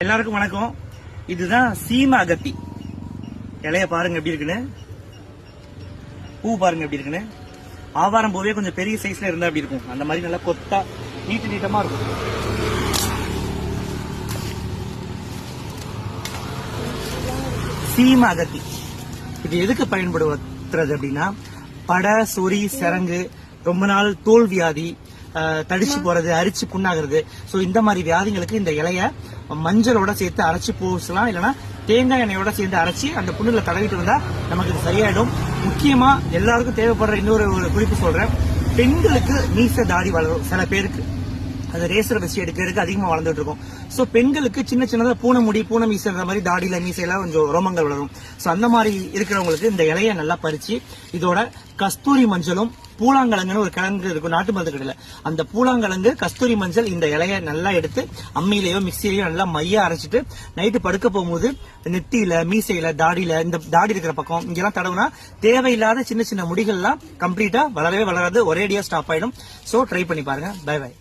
எல்லாருக்கும் வணக்கம். இதுதான் சீம அகத்தி. இலைய பாருங்க எப்படி இருக்குன்னு, பூ பாருங்க எப்படி இருக்குன்னு. ஆவாரம் பூவே கொஞ்சம் பெரிய சைஸ்ல இருந்தா அப்படி இருக்கும். அந்த மாதிரி நல்லா கொத்தா நீட்டமா இருக்கும். சீம அகத்தி இது எதுக்கு பயன்படுத்துறது அப்படின்னா, படை, சொறி, சிரங்கு, ரொம்ப நாள் தோல் வியாதி, தடிச்சு போறது, அரிச்சு புண்ணாகிறது, சோ இந்த மாதிரி வியாதிகளுக்கு இந்த இலைய மஞ்சளோட சேர்த்து அரைச்சு பூசலாம். இல்லைன்னா தேங்காய் எண்ணெயோட சேர்ந்து அரைச்சி அந்த புண்ணுல தடவிட்டு வந்தா நமக்கு இது சரியாயிடும். முக்கியமா எல்லாருக்கும் தேவைப்படுற இன்னொரு குறிப்பு சொல்றேன். பெண்களுக்கு மீச தாடி வளரும். சில பேருக்கு அது ரேசர் வச்சு எடுக்கிறதுக்கு அதிகமா வளர்ந்துட்டு இருக்கும். சோ பெண்களுக்கு சின்ன சின்னதா பூனை முடி, பூனை மீசைன்ற மாதிரி தாடியில மீசையெல்லாம் கொஞ்சம் ரோமங்கள் வளரும். சோ அந்த மாதிரி இருக்கிறவங்களுக்கு இந்த இலைய நல்லா பறிச்சு இதோட கஸ்தூரி மஞ்சளும் பூலாங்கிழங்குன்னு ஒரு கிழங்கு இருக்கும் நாட்டு மருந்து கடையில, அந்த பூலாங்கிழங்கு, கஸ்தூரி மஞ்சள், இந்த இலைய நல்லா எடுத்து அம்மியிலையோ மிக்சியிலையோ நல்லா மையா அரைச்சிட்டு நைட்டு படுக்க போகும்போது நெத்தியில, மீசையில, தாடியில, இந்த தாடி இருக்கிற பக்கம் இங்கெல்லாம் தடவுனா தேவையில்லாத சின்ன சின்ன முடிகள்லாம் கம்ப்ளீட்டா வளரவே வளராது, ஒரேடியா ஸ்டாப் ஆயிடும். சோ ட்ரை பண்ணி பாருங்க. Bye by.